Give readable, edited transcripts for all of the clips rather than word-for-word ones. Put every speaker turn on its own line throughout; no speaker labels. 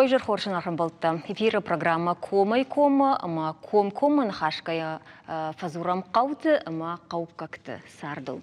Ойжыр хоршынарым болтта. Эфира программа Комай-кома, ама Ком-комын хашкая фазурам қауты, ама қауп какты сардыл.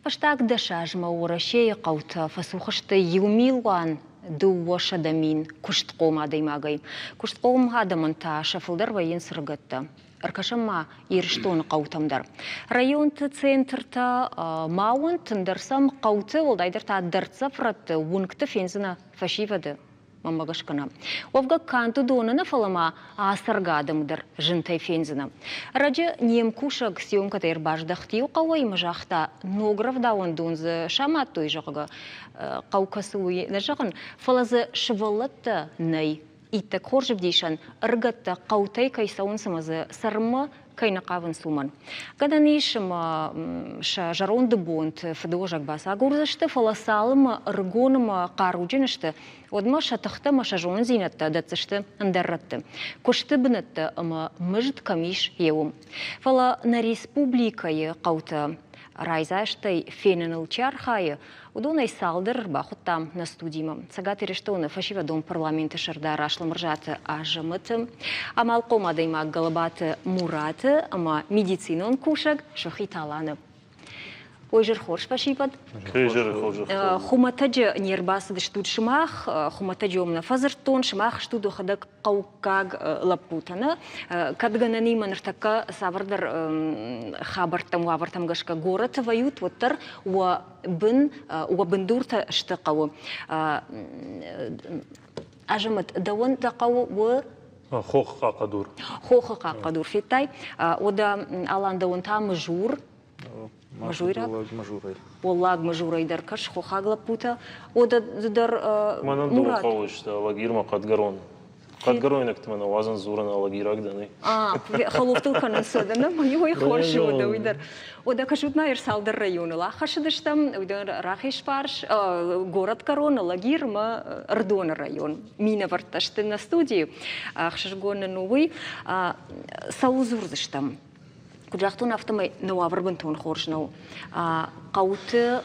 Фаштак дашажма урашея қауты фасухышты юмилуан дуоша дамин куштқом адаймагай. Куштқом адамын та шафылдар вайын сыргытты. Аркашама ирштон қаутамдар. Районты центрта мауын тындарсам қауты олдайдар та дарца фратты уынкты фензина фашивады. Мамагашкана. Овга канту донана фалама асаргадамдар жынтай фензина. Раджа немкушак съемка тайр баждахтиу қауай мажахта нограв дауын донзы шамат той жағыға қаукасуы нажағын фалазы шывалатта най иттак хоржып дейшан ыргатта қаутай кайсауын самазы сарма кайна қавын суман. Гадан ешім жаронды бонд фдожак баса гурзашты фаласалым ыргоным қаруджынышты одма шатықта машажон зинатта датсышты андарратты. Кошты бінатты ама мұжд камиш еуым. Фала на республикайы қауты райзаштай фененыл чархайы удонай салдыр бақыттам на студима. Цагат ерештоны фашива дом парламенті шырдар ашлымыржаты ажымыты, амал комадайма галабаты мураты, ама медицинон кушак шухиталаны. Ойжыр хорш пашипад?
Ойжыр хорш.
Хуматаджы нербасы штуд шымах, хуматаджы омна фазыртон шымах штуду хадак қаукаг лапутаны. Кадганани маныртака савардар хабартам вавартам гашка город вают воттар уа бындурта штықауы. Ажымыт дауын тақауы уа
Хоққа қадур.
Хоққа қадур феттай. Ода аландауын тамы жур. Мажурайдар. Оллаг мажурайдар каш хохагла пута. Ода дар мурат.
Манан дол қауышты алагирма қадгарон. Қадгароинак тмана вазан зуран алагирак даны.
Халуфтыл канан содана майой хоршы ода уйдар. Ода кашутна ерсалдар районала. Хашыдыштам уйдар рахиш парш город корона алагирма рдон район. Мина варташты на студию. Хашыргоны новый саузурдыштам. Куджахтун автомай науаврбын тон хоршнау. Қауты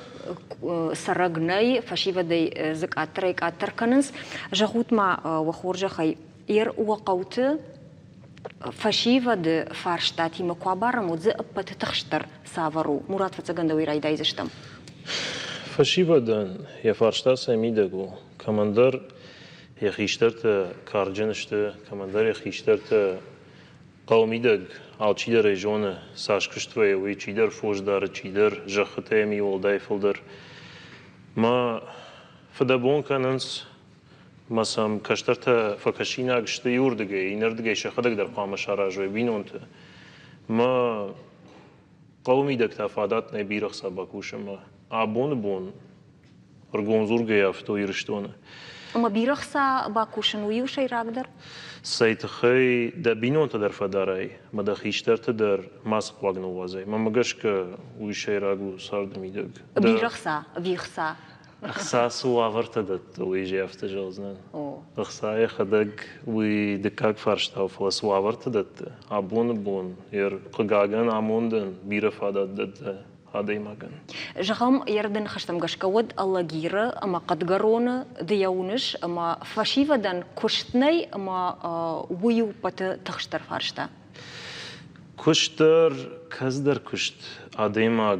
сарагнай фашивадай зык аттрайк аттарканынс. Жахутма вахоржахай ер уа қауты фашивады фарштат има куабарам удзы аппаты тахштар савару. Мурат вацаганда уйрайдайзыштам.
Фашивадан я фарштат самидагу. Командар я хиштарта карджанышты. Командар я хиштарта قومیدگ آل چیدر رژون ساشکشتوی وی چیدر فوجدار چیدر جخته می ولدای فلدر ما فدابون کننس مثلا کشترت فکشینا گشته یوردگه اینردگه شخدک در قامش راجوی بینونت ما قومیدگ تفادات نبیرخ سباکوش ما آبون بون ارگون زورگه یافتو یرشتونه
اما بیرخصا باکوشن ویوشی راگدر؟
سایتخی دبینون تدر فدارای مدخیشتر تدر ماسق واگنو وازای من مگش که ویشی راگو سارد میدگ
بیرخصا ویخصا
اخصاص و آورت داد ویجی افتجازن اخصای خدق وی دکاک فرشتاو فلس و آورت داد آبون یر قگاگن آموندن بیرفادات داد هذا مكان.
جهم يردن خشتم قشكود الله جيرة أما قد قرونا دياونش أما فشيفة دن كشتني أما ويو بات تخشتر فارشتا.
كشتر كزدر كشت هذا ماك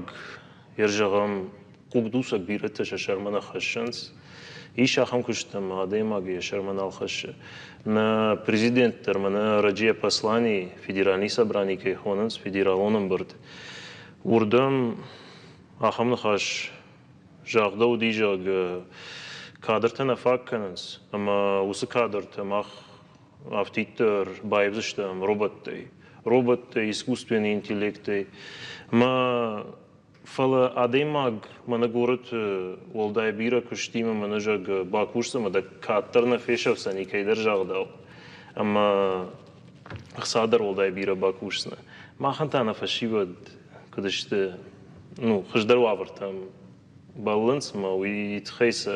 يرجعهم قبضوس كبيرة تشرمنا خشنس. إيش أخم كشتم هذا ماك يشرمنا الخش. نا президент ترمنا رجية بسلاني فيدرالي سبراني كهوننس فيدرالونم برد. وردم آخام نخاش جاغدا و دیجاگ کادرت نفاق کننس اما وس کادرت ماخ افتیتر بایبزشتم روبوت искусственный интеллект ما فلا آدماگ من گورت ولدای بیرا کشتیم من جاگ باکوشت ما دک کاتر نفیشف سنی که در جاغدا اما خسادر ولدای بیرا باکوشت ما خنت أنا فشيود خشدر وابرتم بالانس ما ويتخيس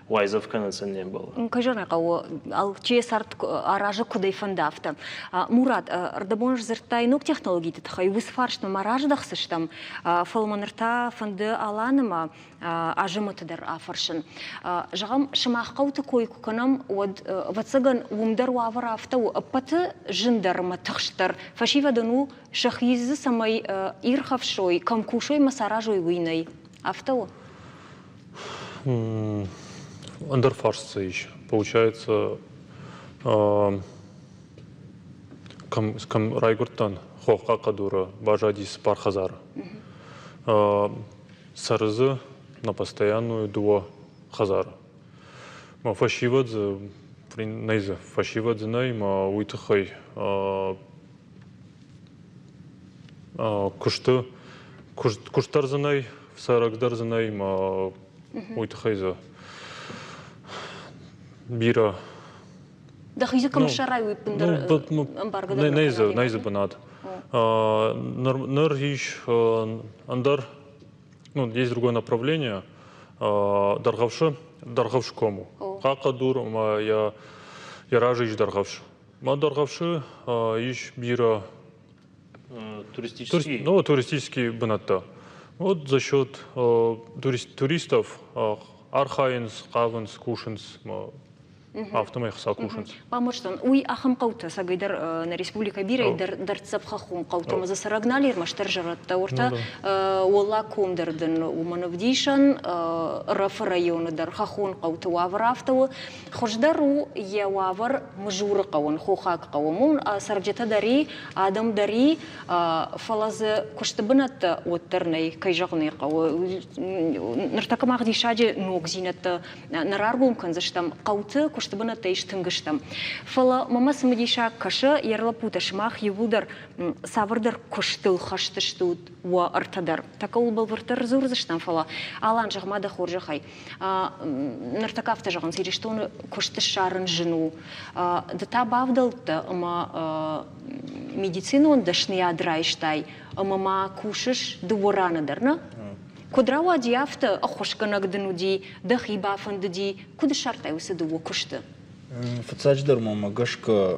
Уайзов канадсан не было.
Кажется, что алчесарт аража куда и фандафта. Мурат, рдабонж зертайнук технологии тахай высфарш на мараждахсыш там фалманерта фанды аланыма ажымытыдар афаршын. Жағам шымаққауты койку канам ватсаган умдар вавар афтау паты жындарыма тахштар. Фашивадану шахизы самай ирхавшой, камкушой масаражой войной. Афтау?
Андерфарсцы еще. Получается, райгуртан хохка кадура бажадис пархазар. Сарызы на постоянную дуо хазара. Ма фашивадзе, нейзе, фашивадзе ней, ма уйтахай куштарзанай, сарагдарзанай, ма уйтахайза. Бира.
Да хизикам шарай уйпындыр амбаргадар.
Нейзе банат. Ныргиш андар. Ну, есть другое направление. Даргавшкому. Какадур, я ражиш даргавш. Ма даргавши иш бира.
Туристический.
Ну, туристический банатта. Вот за счет туристов Архайнс, Кавенс, Кушенс, автомех сакушенс.
Поможет уй ахам каута сагайдар на республика бира дар цапхахун каута маза сарагналир маштаржарат таурта ула комдарден умановдишан раф района дар хахун каута ваврафтау хождару я вавар мжура каун хохак каумун сарджета дари адам дари фалазы куштабынат оттерней кайжагны кау нартакамах дишаджи ногзинат нараргум канзаштам каута куштабына тейш тынгыштам. Фала мама самадиша каша ярлапута шмах евудар савардар куштыл хаштыштуд ва артадар. Така ул балвартар зурзыштам фала. Алан жагмада хоржахай. Нартакафта жаган сириштон куштыш шарын жину. Дата бавдалта ама медицину он дашны адрайштай. Ама кушаш дуворанадыр, на? Кудрава диафта охошканак денуди, дахиба фандуди, куда шартай усаду кушта?
Фацадждар мама гашка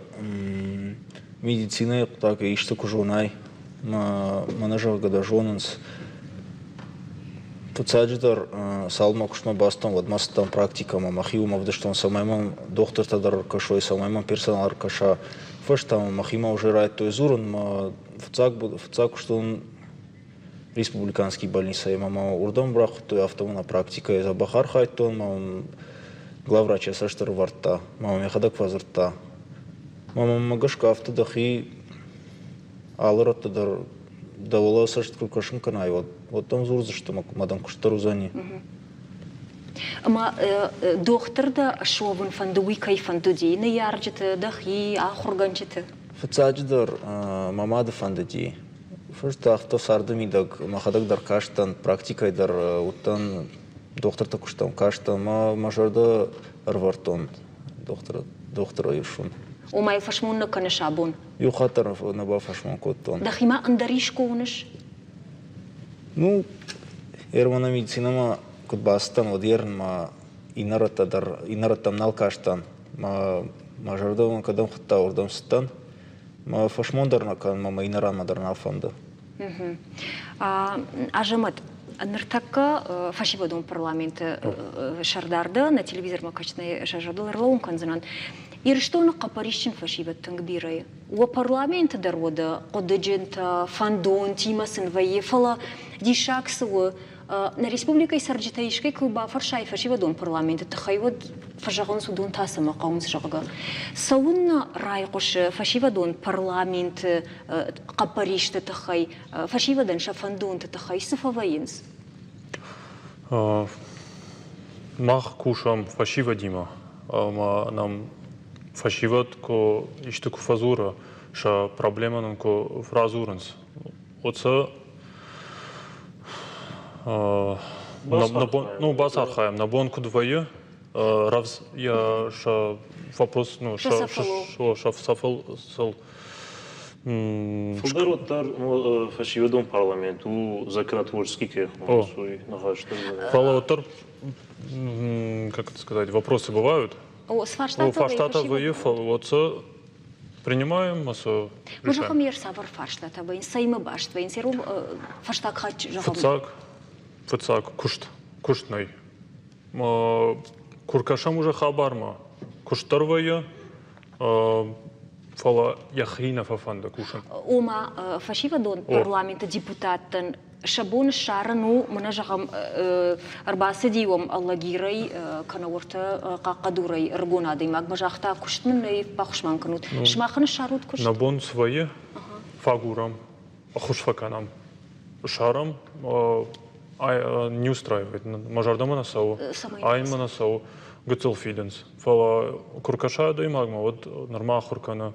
медицина так и что кужонай, манажар гадажонанс. Фацадждар салма кушма бастон ладмастан практика мама хиума вдаштон самаймам доктор тадар кашой самаймам персонал каша. Фаштам махима уже райт то изуран фацак что он республиканский больница, мама урдом брах, то автомобильная практика, из Абахар хайтон, мама главврача саштар варта, мама мехадак вазарта, мама магашка автодахи, алрот тадар давала саштар кашин канай, вот там зурза что мадам куштару зани.
Ама доктор да шовын фандуи кай фандуди, не ярджет дахи ахурганчет.
Фацадждар мама да фандуди. Фырст авто сардымидаг махадак дар каштан практикай дар уттан доктор такуштам каштан мажорда арвартон доктор юшун.
Умай фашмун на канешабун.
Юхатар на ба фашмун коттон.
Дахима андариш коунеш.
Ну, ермана медицинама кот бастан одерн ма инаратам нал каштан мажорда он кадам хатта ордам стан. Ма фашмондарна кан мама инаран мадарна фонда.
Ажамат нартакка фашивадом парламенте шардарды на телевизор макачный шажадылар лаун канзанан. Ирштона капарищен фашиват тангбирай. У парламента дарода кодеджента фандон тимасын ваефала дишаксу на республика Сарджитаишкой клуба фаршай фашивадом парламента тахайвад фажагон судун тасама каумс жага. Саунна райкош фашивадон парламент капаришта тахай фашивадан шафандон тахай сафаваинс.
Мах кушам фашивадима. Нам фашиват ко иштуку фазура ша проблема нам ко фразуранс. Оца ну басархаем на бонку двое равз я ша вопрос ну ша сафал
Фулдер оттар фашиведом парламенту законотворческий кехман свой нахаштар.
Фалаотар, как это сказать, вопросы бывают.
О,
Фаштатовые фалаотса принимаем,
Може
решаем.
хамер савар фаштатовые, сайма баштвейн, серум фаштак хач
Фыцак, куштный. Куркашам уже хабарма. Куштарвая, фала яхрина фафанда кушан.
Ома фашиведон парламента депутаттан шабон шарану манажагам арбасы диом аллагирай канаворта какадурай ргонады магмажахта куштмный пахшман канут шмахны шарут кушт
Набон свои фагурам, хушфаканам, шарам не устраивает. Мажардама насау, айма насау, гуцелфиденс. Фала куркаша да и магма, вот норма хуркана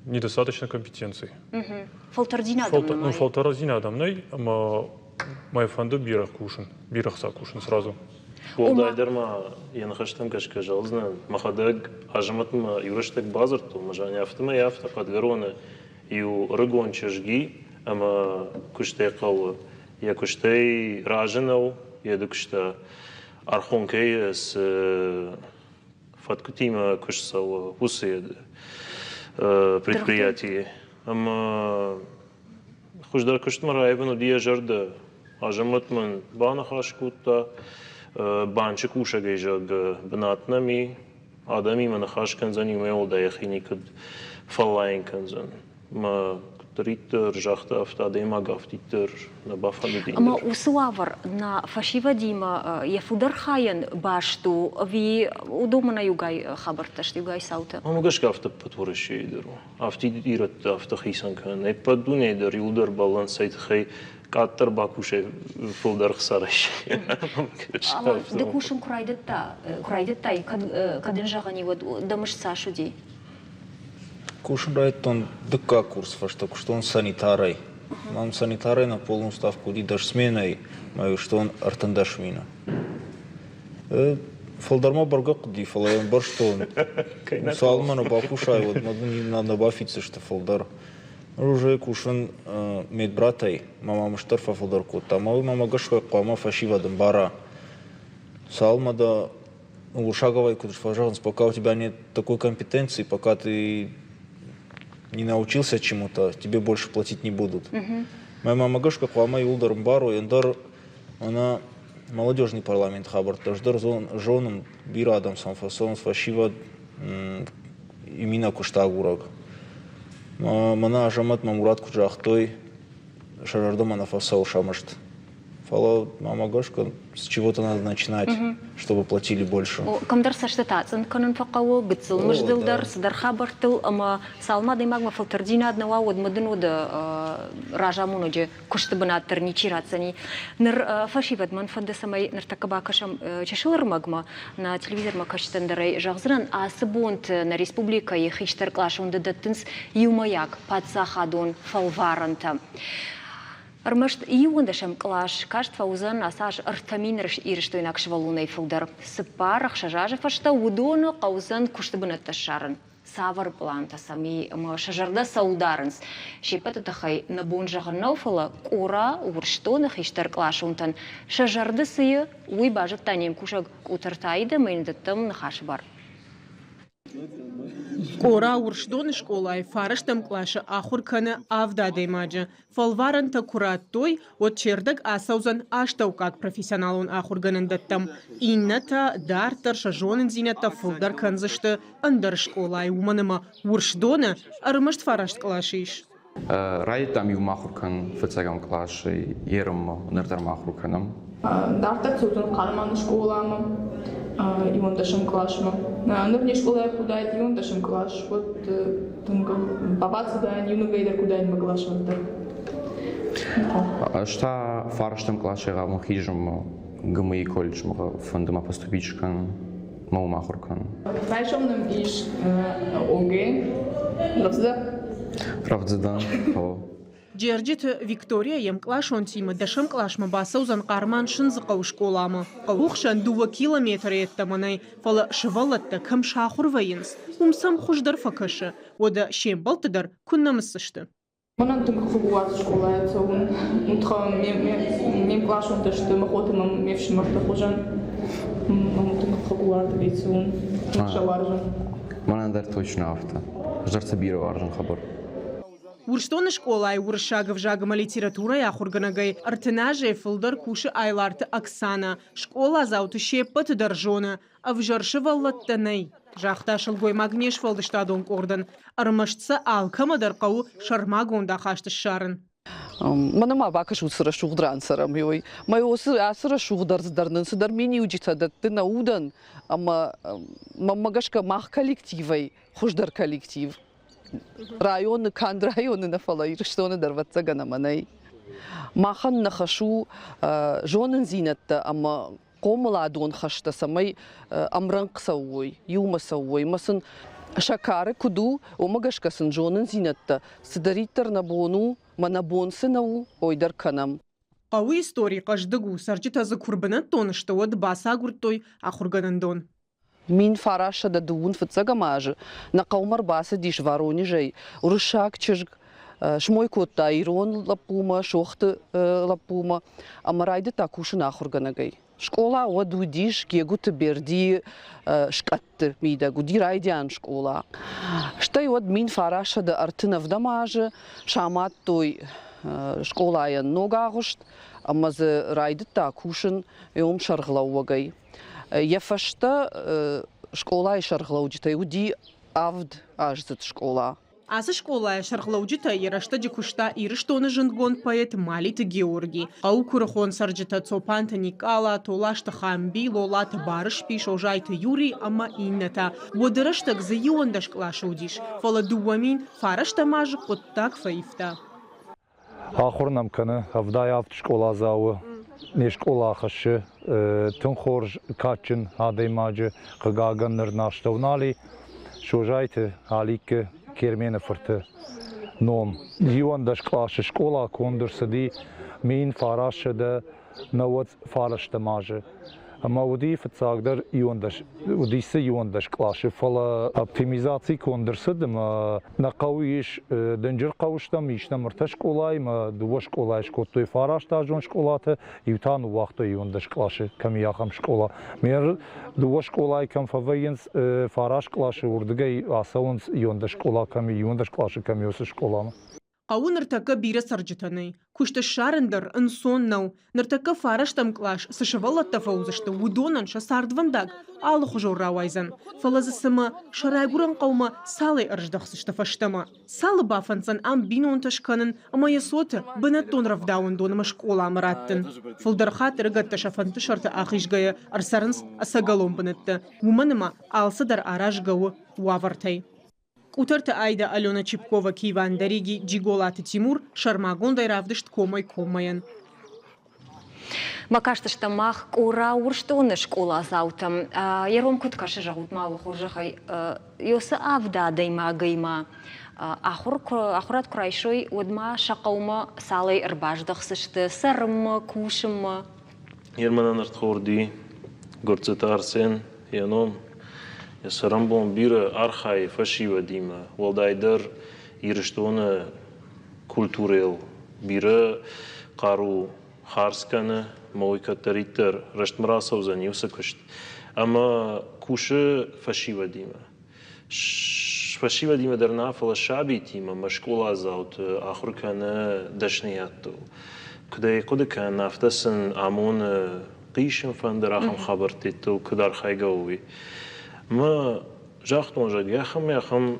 недостаточно компетенций.
Фалтардинадам.
Фалтардинадам, моя фанду бирах кушан, бирахса кушан сразу.
Олдайдерма янахаштам кашка жалзна махадаг ажаматма юраштак базарту мажаня автома яфта подгароны ю рыгон чежги ама куштей кал я куштей раженау я дукшта архонкей с фаткутима кушсау усы предприятие ама хуждар куштмара айвену дия жарда ажаматман банахашкута банчик ушагай жаг бнатнами адами манахаш канзани меолда яхини кад фалайн канзан ма тритер жахта автадема гафтитер на бафалудин
Ама усуавар на фашива дима яфудар хаян башту ви удомана югай хабарташ югай саута.
Ама гаш гафта патвориши идеру автидират автахисан кан не падуне идер юлдар балансайт хай Каттар бакуше фулдар хсараш.
Ама декушин курайдетта и кадын жагани вот дамыш сашуди.
Кушин райтон дыка курс фаштак, что он санитарай. Мам санитарай на полную ставку ди даже сменой, мою что он артандашмина. Фалдарма баргак ди фалаем бар что он. Салмана бакушай вот надо бафиться что фалдар. Уже кушан медбратай, мама муштарфа фалдарку. Там мама гашка қама фашивадам бара. Салма да ушаговай кудыш пожалуйста, пока у тебя нет такой компетенции, пока ты не научился чему-то, тебе больше платить не будут. Моя мама гашка қама юлдарм бару, яндар она молодежный парламент хабар, таждар жоным бирадам самфасон фашива имена куштагураг. Мана ажамат мамурат куджахтой шарарда манафасау шамашт. Фала мама гашка, с чего-то надо начинать, чтобы платили больше.
Камдар саштатацын канын факау гыцыл мыждылдар сыдар хабартыл, ама салма даймагма фалтардина одного от мадынуда ражамуноджи кушты бынаттыр ничирацани. Ныр фашиват ман фанды самай ныр такабакашам чешылыр магма на телевизор макаштандарай жағзыран асыбонт на республика ехиштар клашунды даттынс юмаяк падсахадон фалваранта. Армашт иундашам клаш кашт фаузан асаш артаминрш ирштой накшвалунай фулдар. Сыпарах шажажа фашта удоно каузан куштыбынатта шарын. Савар планта сами шажарда саударынс. Шепета тахай на бонжаган науфала кура урштонах иштар клашунтан. Шажарда сыя уй бажат танем кушак утартайда мейндаттам нахашбар.
Кора уршдон школай фарыштам клаша ахур кана авда демаджа. Фалваран та кураттой от чердак асаузан аштау как профессионалун ахур ганандаттам. Инната дартар шажонын зинята фулдар канзышты андар школай уманыма уршдона армашт фарашт клашиш.
Райтам юмахур кан фыцагам клаши ерым нырдар махур канам.
Дартак сутун карман школама. И он дашем клашма. На нырне школа я куда и он дашем клаш. Вот бабаца да не много идет куда не могла швартар.
Шта фарштам клаши гам хижм гмы колледж фондома поступичкан маумахуркан.
Файшом нам иш оге. Равзда.
Равзда.
Джерджит Виктория клашон тима дашам клашма басаузан карман шынзықау школамы. Қауықшан 2 километр еттамынай, фала шывалатта кім шақыр вайынс. Умсам хуждар факашы, ода шембалтыдар күннамысышты.
Манан тынк хубуат школа, это он утро мем клашон то что мы ходим мевшим мартахужан. Мам тынк хубуат ведь он шаваржан.
Манан дар точно авто. Жарца бира варжан хабар.
Урштон школа уршагов жагама литература я хурганагай артенаже филдер куши айларты Оксана. Школа заутыше патыдаржона, а в жаршываллаттанай. Жахташыл гой магнеш фалдыштадон кордан. Армашца алкамадар кау шармагонда хашты шарын.
Манама бакаш усыра шугдрансарам йой. Май асыра шугдарздарнын сыдар мени уджитадат на удан, ама магашка мах коллективай, хуждар коллектив. Районы канд районы нафалай, что он дарваться ганаманай. Махан нахашу жонын зинатта, ама комладон хашта самай амранг сауой, юма сауой, масын шакары куду, омагашкасын жонын зинатта, сыдариттар набону, манабонсы нау, ойдар канам.
Ауи истории каждыгу сарчита за курбанат тон, что от баса гуртой ахурганандон.
Мин фараша да дуун фцагамажы, на каумар баса диш воронежей, урышак чижг, шмой кота ирон лапума, шохты лапума, амарайды такуши нахурганагай. Школа оду диш гегуты берди шкатты мида, гуди райдян школа. Штай от мин фараша да артына вдамажы, шамат той школаян ногагушт, амазы райды такушин эом шарглауагай. Я фашта школа и шарглауджита, уди авд ажзет школа.
Асы школа шарглауджита ярашта дикушта ирыштоны жингон поэт Малиты Георгий. Ау курахон сарджита цопанта Никала, толашта хамби, лолата барыш пиш, ожайта Юрий, ама инната. Водырашта гзайон даш клашаудиш. Фала дуамин фарашта мажы коттак фаифта.
Ахурнам каны, авдай авд школа зауы. Не школа хашы, тынхорж качын адаймажы қыгағыныр наштавнали, шожайты аликі кермені фырты ном. Юандаш клашы школа кондырсыды, мен фарашыды навод фараштамажы. Ама уди фыцагдыр удисы юандаш клашы, фала оптимизации кондырсыды, на қауиш дынжыр қауыштам, ишна мырта школай, дуа школай шкоттой фарашта жон школаты, ютан уақта юандаш клашы, ками яхам школа. Мер дуа школай кам фавайынс фараш клашы урдыгай асаунс юандаш школа, ками юандаш клашы, ками осы школама.
Ау ныртака бира сарджитаны. Кушта шарындыр инсоннау. Ныртака фараштам клаш сашавалатта фаузышты удонан шасардвандаг. Алы хужорра вайзан. Фалазысыма шарайгуран қаума салы ырждақсышты фаштама. Салы бафансан ам бинон ташканын, ама ясоты бінаттон равдаун донама школа амыраттын. Фылдархат ыргатта шафанты шарты ахишгая арсарынс асагалом бінатты. Уманыма алсадар аражгауы уавартай. Утарта Айда Алена Чипкова Киван Дариги Джиголаты Тимур Шармагондай равдышт комай-комаян.
Макашты штамах кура урштоны школа заутам. Яром куткашы жағут малы хожахай. Йосы авда дайма гайма. Ахурат курайшой одма шақаума салай ырбаждақсышты. Сарымы, кушымы.
Ерманан артхорди, горцета арсен, яном. Сарамбон бира архай фашива дима, валдайдар ирыштоны культурел бира қару харсканы мойкатариттер раштмарасаузан юсакышт. Ама куши фашива дима. Фашива дима дар нафала шаби тима, ма школа заут ахурканы дашниятту. Кудай кудыкан нафтасын амон قيشن فندر أخم خبرتيتو كدار خايجوي ما جاختون جد يخم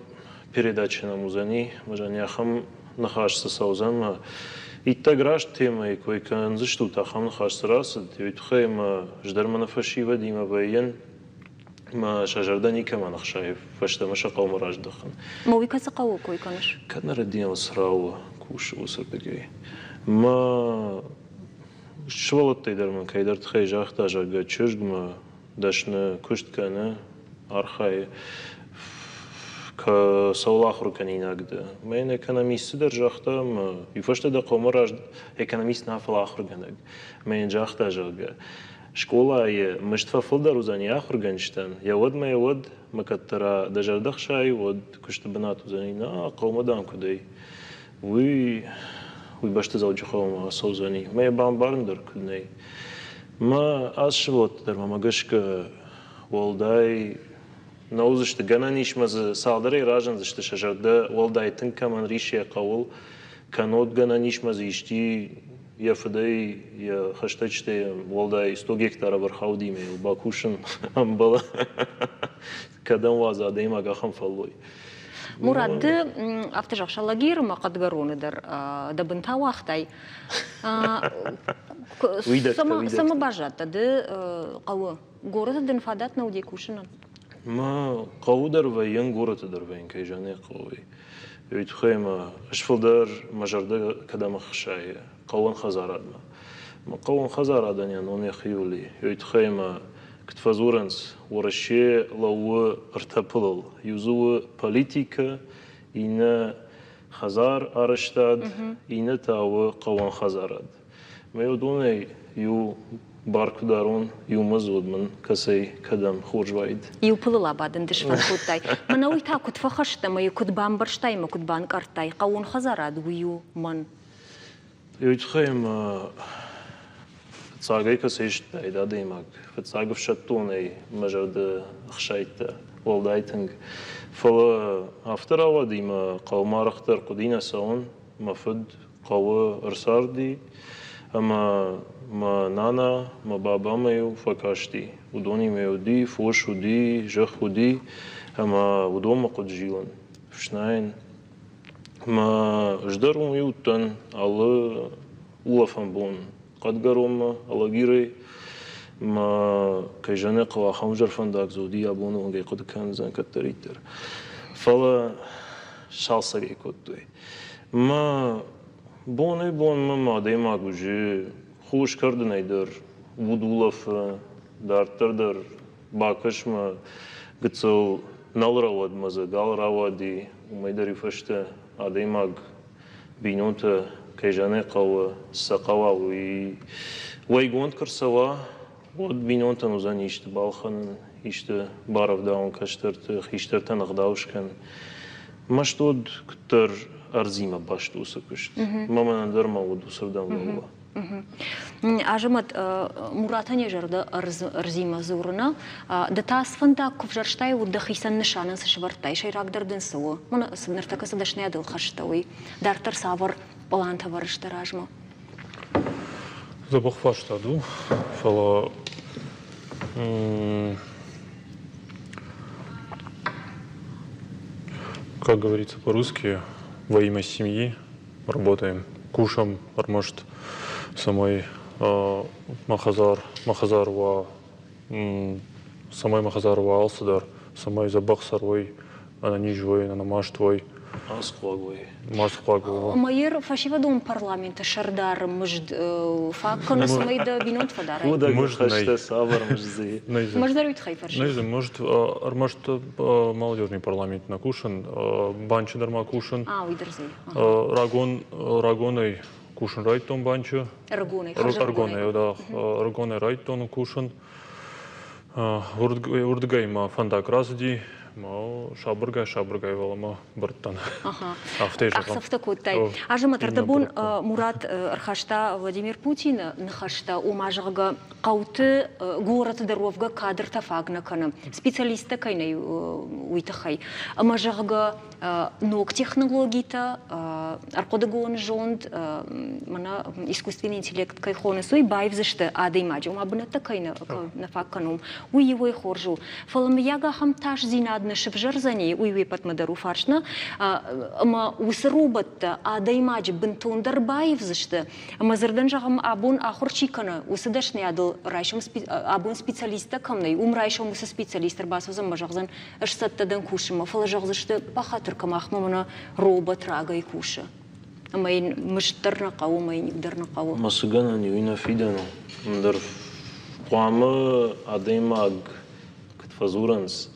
передачи на музани, можа няхам нахашса саузан, иттаграш тема кой кан зашту тахам нахашса раз, тевит хайма ждарма нафашива дима баян, ما شجردني كمان خشايف فشتا مش قوم راجدخن
موي كسقاو كوي كانش
كان ردينا وسراو كوش وسر بقي ما شوالت تيدر من كيدر تخي جاختا جاغا تشجما داشنا كشت كان ارخاي كسولا خركني نقد ما إن إقتصاديست در جاخته يفشت ده قمر إقتصاديست نافل آخر جنگ ما إن جاخته جاگ شكولا مش تفضل در وزني آخر جنشتن يود ما يود ما كترى دجردخ شاي ود كشت بنات وزني نا قوم دام كدي وي باشت زوج خوما سوزني ما يبان بارندر كدني ما أشوت در ما مجشك والداي نوزشت جنانيش مز صادري راجن زشت شجرده والداي تنكا من ريشي قول كانوت جنانيش مز يشتي يا فداي يا خشتشتي والداي 100 гектара برخاودي مي باكوشن ام بلا كدام وازا ديما غخم فالوي
مراد افتجاخ شلاغير ما قد قرون در دبنتا وقتاي سما باجات د قوه غورت دن فادات نودي كوشنن
ما قودر وين غورت در وين كي جاني قوي يتخيم اشفلدر مجرد كدام خشاي قوان خزارد ما قوان خزارد يعني نوني خيولي يتخيم كتفازورنس ورشي لو ارتبل يوزو بوليتيكا إن خزار أرشتاد إن تاو قوان خزارد ما يودوني يو بارك دارون يو مزود من كسي كدم خورج وايد
يو بللا بعدن دش فخوتاي منوي تا كنت فخشت ما يكد بامبرشتاي ما كنت بانكرتاي قوان خزارد ويو من
يتخيم تصاقي كسيشت ايدا ديماك فتصاقف شتوني مجرد خشايت والدايتنج فلا افتر اوا ديما قوما رختر قدينا سون مفد قوة ارساردي اما ما نانا ما بابا ميو فكاشتي ودوني ميو دي فوش ودي جخ ودي اما ودوما قد جيلن فشناين ما جدرهم يوتن على улафан бон قدقرهم على جيري ما كيجاني قوا خمجر فندق زودي أبونه ونجي قد كان زين كتريتر فلا شالسة جي كتوي ما بون ما ديما جوجي خوش كردن ايدر ودولف دارتر در باكش ما قتسو نال رواد مزه قال روادي وما يدري فشته عديما بينونته كيجاني قوة سقوا ويقوند كرسوا ود بينونته نوزاني يشت بالخن يشت بارف داون كشترت خيشترت نغداوش كان مشتود كتر أرزيمة باشتو سكشت ما من ندر ما ودو سردان والله
Ажамат Муратане жерде арзима зурна, да тас фанда ковжарштай у да хисан нишанын сышвартай шайрагдардын суу. Мана сыныртака садашны адыл хаштауи. Дартар савар баланта варыштар ажма.
Забах фаштаду. Фала... Как говорится по-русски, во имя семьи работаем. Кушам, армашт самой Махазар ва самой Махазар ва Алсадар, самой Забах Сарвой, Ананижвой, Анамаштвой. Масхлагой.
Майер фашива дом парламента Шардар мжд факкон самайда бинот фадара.
Может хашта савар мжзи.
Может дарует хайфарш.
Нейзе, может армашт молодежный парламент накушен, банчи дарма кушен.
Уйдерзей.
Рагоной кушен райтон банчу.
Рагоной,
да. Рагоной райтон кушен. Урдгайма фандак разди. ما شابرگای ولی ما برتن.
Ахсафтакуттай. Ажаматар дабун Мурат архашта Владимир Путин нахашта умажага қауты город даровга кадр тафагна кана. Специалиста кайнай уйтахай. Амажага ног технологита аркодагон жонд мана искусственный интеллект кайхоны суй байв зашты ады имаджу. Мабната кайна нафакканум. Уйевой хоржу. Фаламияга хамташ зинадны шевжарзани уйвей патмадару фаршна. Ама усрубатта ады имаджу бинтон дарбайв зашты. Ама зарданжагам абун ахорчикана усадашны адыл райшам абун специалиста камнай. Райшам уса специалистар басвазам мажагзан ашсаттадан кушима. Фалажагзашты пахат Камахма мана робот рага и куша. Амай мыштарна кау, май нигдарна кау.
Масугана нюина фидано. Мдар қуама адаймаг катфазуранс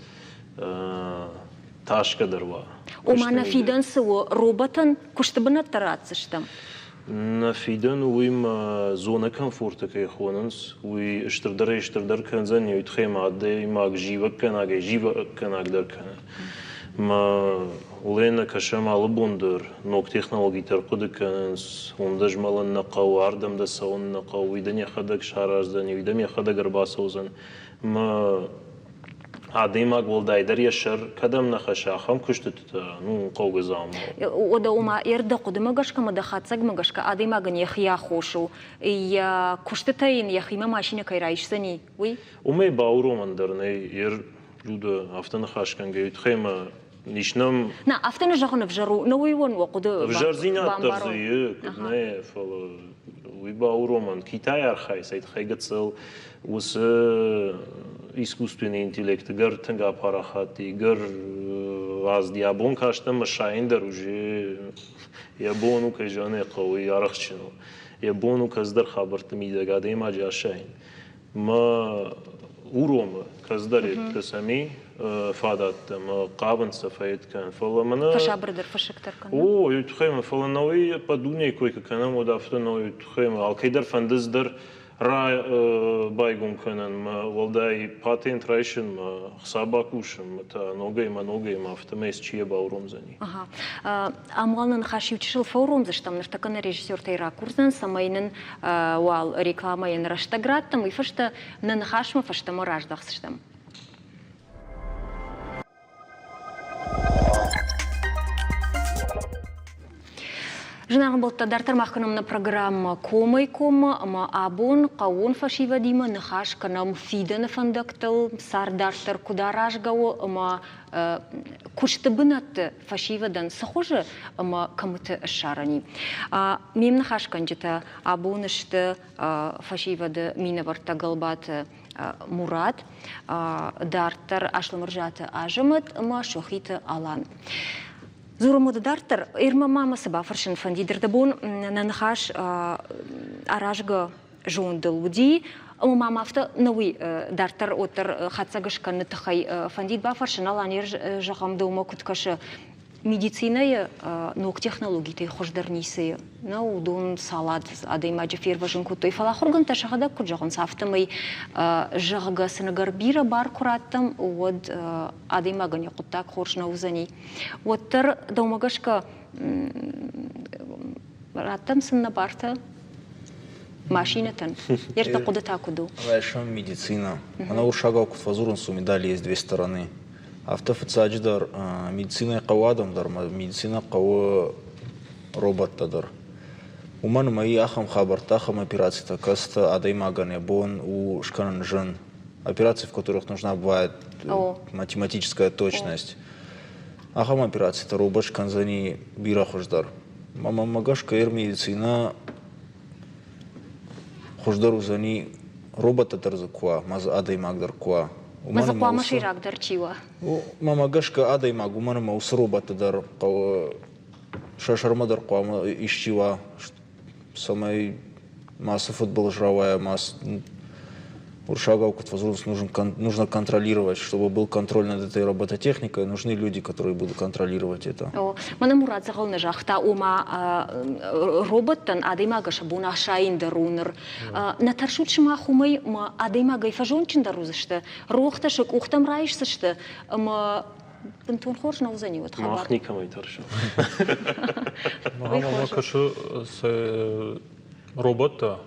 taşka darva.
Умана фиден сыу роботын куштыбына таратсыштым.
На фиден уим зона комфорта кай хонанс, уи штырдар канзан ютхем адde маг живак канаге живак канагдар кана. Ма улена кашам албондер нок технологиятар кудыканс, ондаж малан нақау ардам да саун нақау виден яхадак шараздан виден яхадак арбасаузан. Ма Адемаг волдайдар яшар кадам нахаша хам куштыта ну қаугызам.
Ода ума ерда қудымагашка мадахатсаг магашка адемаган яхия хошу и куштытайын яхима машина кайрайшсани уй.
Уме бауромандарны ер люда автонахашкан гейтхема нишнам.
На автона жахна в жару но уй вон вақуды.
В жарзина тарзые кудне фала уй бауроман Китай архай сайт хайгацел ус искусственный интеллект гар танга парахати гар аз диабон каштам машайндар уже ябону кежане қои арахчино ябону каздар хабарт мидагады маджа шайн ма уром каздар тасами фадат ма қаван сафайт кан фаламана
фашабрдер фашактар кан
о ютхем фаланови по дуне кой канам одафтано ютхем алкайдар фандаздар Ра байгум канан волдай патент райшин хсабакушим та ногайма автомес чие бауромзани.
Ага. Амгалнын хашивчил форумзыштам ныртакан режиссер тайра курсан самайнын вал рекламайын раштаграттам и фашта нын хашма фаштама раждахсыштам. Жинагы болтта дартармаққанымна программа Комай-ком, ама абон қауын фашива дима нахаш канам фиданы фандактыл, сар дартар кударажгау, ама куштыбынатты фашивадан сахожы, ама камыты шарани. Мем нахаш канжыта абонышты фашивады минаварта галбаты Мурат, дартар ашламыржаты ажымыт, ама шохиты алан. Зурамода дартар, ирма мамасы бафаршын фандидерді бон, нанхаш аражға жоңды луди, ама мамафты науи дартар отыр хатсагышқаны тұхай фандид бафаршын алан ер жағамды ума күткашы медицинайы нок технологитай хождарнисайы. Ну, дон салат адаймаджи ферважын кутой фалахорган ташахада куджағын сафтымай жағыға сынығар бар кураттым, од адаймаган яқуттак хоршна узани. Оттыр даумагашка раттам сынна барта машинатан. Ерта куда такуду.
Вайшам медицина. Она ушагал кутфазуран су медали есть две стороны. Автофицадждар медицина қауадамдар, медицина қауы роботтадар. Уман мои ахам хабартахам операцията каста адаймагане бон у шканан жен. Операции, в которых нужна бывает математическая точность. Ахам операцията робот шканзани бирахождар. Мама магашка ер медицина хождар узани роботтадар за куа, маз адаймагдар куа.
Мазакуа маширак дарчива.
Мама гашка адаймаг, умана маус роботтадар шашармадар куа ищива. Самай масса футбол жравая, масса уршагал, нужно контролировать, чтобы был контроль над этой робототехникой, нужны люди, которые будут контролировать это.
Мана Мурат загалны жахта ума роботтан адаймагаша буна шайындар уныр. Натаршут шыма хумай адаймагай фажончин дарузышты, рохташык ухтам райшсышты, Бентон хорш на узани вот хабар.
Махникам айтаршы.
Мама кашы с робота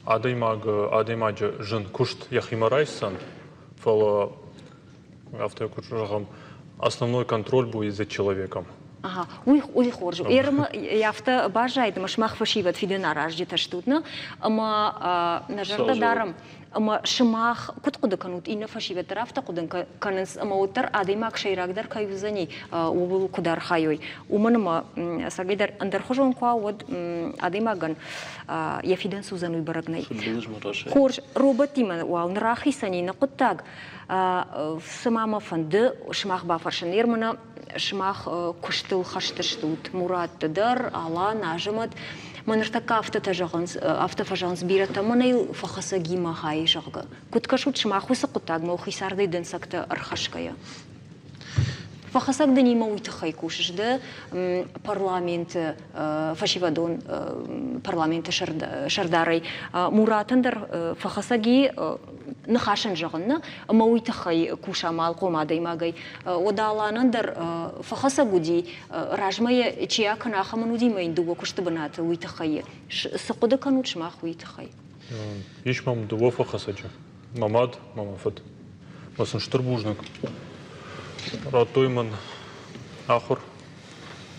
адаймаджы жын кушт яхимарайсан, фала автокушжағам основной контроль будет за человеком.
Ага, уй хоржу. Ерма яфта бажайды, машмах фашиват фидена ражди таштутна, ама нажарда дарам. Ама шымах кут-куды канут ина фашивет рафта кудын канынс ама оттар адаймак шайрагдар кайвузани убыл кудар хайой. Уманыма сагайдар андархожон куа вот адаймаган яфиден сузануй барагнай. Хорж роботима уал нрахисани на куттаг. Самама фанды шымах бафаршын ермана шымах куштыл хаштыштут Мурат дар ала нажымат. Маныртака автофажанс бирата манай фахаса гима хай жага. Куткашут шмахуса кутаг мо хисарды денсакта архашкая. فخصك دني موت خيكوش ده برلمانت فشيفادون برلمانت شرداري مراتندر فخصكي نخاشن جغنا موت خي كوشا مال قوما دايما جاي ودالانندر فخصك ودي راجمية تشيا كنا خمنودي ما يندو كشت بنات ويتخي سقود كانوا تشماخ ويتخي
إيش مام دو فخصجة ماماد مامافد بس نشتربوجنك راتوي من آخر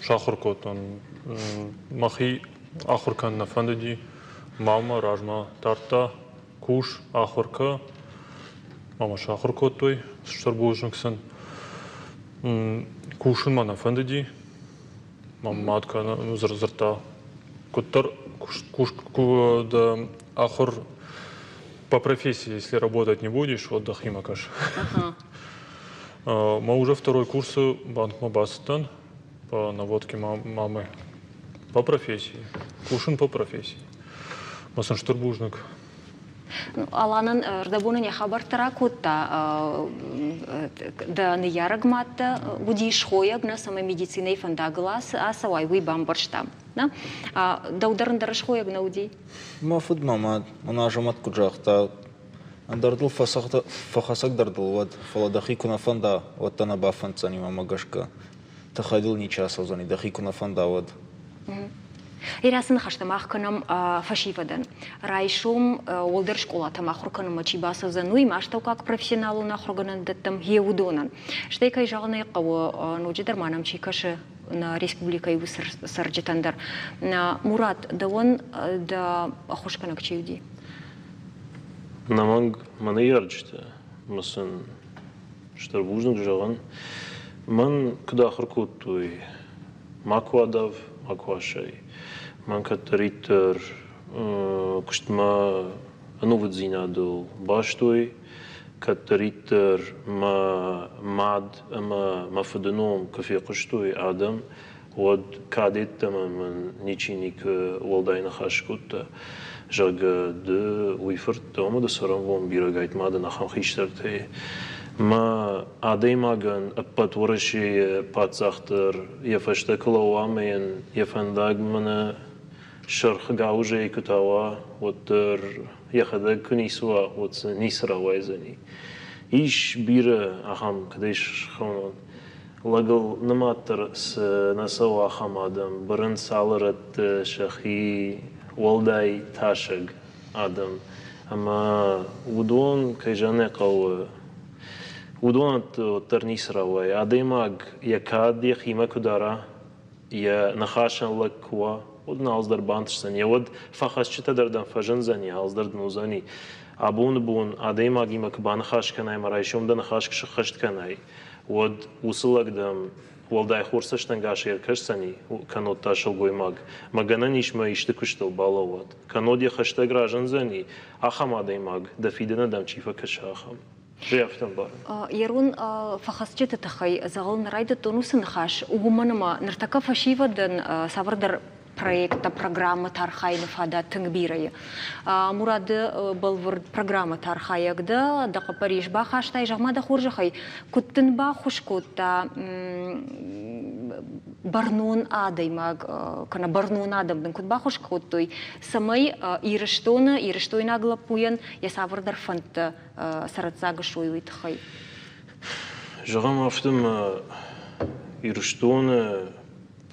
شاخر كوتن مخي آخر كان نفندي ماما راجما تارتا كوش آخر كا ماما شاخر كوتوي شتربوجنك سن كوشن ما نفندي ماما ماد كان زرزرتا كتر كوش да آخر по профессии, если работать не будешь, отдохни, Макаш. Мы уже второй курс Банк Мабастан по наводке мамы по профессии. Кушин по профессии. Масан штурбужник.
Аланан рдабуна не хабар таракута да не ярагмата буди шхояг на самой медициной фандаглас а савай вы бамбарштам. Да ударен дарашхояг на уди.
Мафуд мама, она же мат куджахта. Андардл фахасак дардл вот фаладахи кунафанда вот она бафанцани мама гашка. Тахадил не часа зани дахи кунафанда вот.
Ирасин хаштамах канам фашивадан. Райшум олдер школа тамахур канам мачибаса зануй маштау как профессионалу нахурганан даттам хеудонан. Штейкай жалны каво нуджидар манам чикаше на республика и сарджитандар. Мурат да он да ахушканак чиуди.
Наманг маны ярджте. Масын штарбужник жаган. Ман куда ахуркутуй маквадав маквашай. Man katariter kustma anuvad zinado bastoi katariter mad ma fadenom kafi qustoi adam wad kadet tamamen nichinik waldayna khashkut jag de wifert dom de saram vom biragait mad na kham khishtartay ما عديماغن أبطورشي باتزاختر يفشتكلوامين يفندق من شرخ جاوجي كتاوا وتر يخدق كنيسوا وت نيسرا ويزني إيش بير أخم كديش خونون لقل نماتر نسوا أخم آدم برن سالرت شخي والداي تاشق آدم أما ودون كيجاني قوة ودونت ترنيس راوي عديماغ يكاد يخيما كدارا يا نخاشن لك وا ودنا أصدر بانتشسن يود فخش شتى دردن فجن زني أصدر دنوزاني بون عديماغ يمك بانخاش كناي مرايشوم دن خاش كشخشت كناي ود وصلك دم والداي خورسش تنقاش يركشسني كانوا تاشل قويماغ مغنانيش ما يشتكشتل بالوات كانوا دي خشتا غراجن زني أخم عديماغ دفيدنا دم چيفا كشاخم
يرون فخصجت تخي زغل نرايد تونس نخاش وغمانما نرتكا فشيفا دن سافردر проекта программа тархайны фада тыңбирайы. Мурад был программа тархаягда да Париж бахаштай жамада хуржахай куттын ба хушкутта барнун адаймаг кана барнун адамдын кут бахуш куттой самай ирыштойна наглапуян я савардар фант саратсага шуйвит хай.
Жагам афтым ирыштойна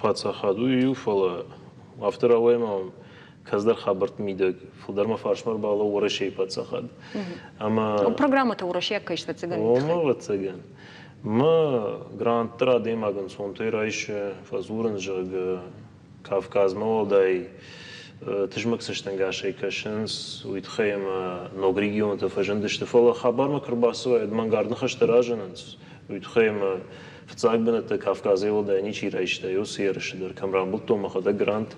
пацахаду юфала автора ваймам каздар хабарт мидаг фулдарма фаршмар бала урашей пацахад. Ама
программа-то урашей кайшта цыган.
Ома цыган. ما گرانت ترا دیماگن سونتی رایش فازورن جگ کافکاز مولدای تجمع سشتنگاشه کشنس ویتخیم نوگریگیون تفجندش تفعل خبر مکرباسوی ادمان گارد نخش تراجننس ویتخیم فتزاق بنت کافکازی ولدای نیچی رایش تایوس یرش در کمران بلتو مخدا گرانت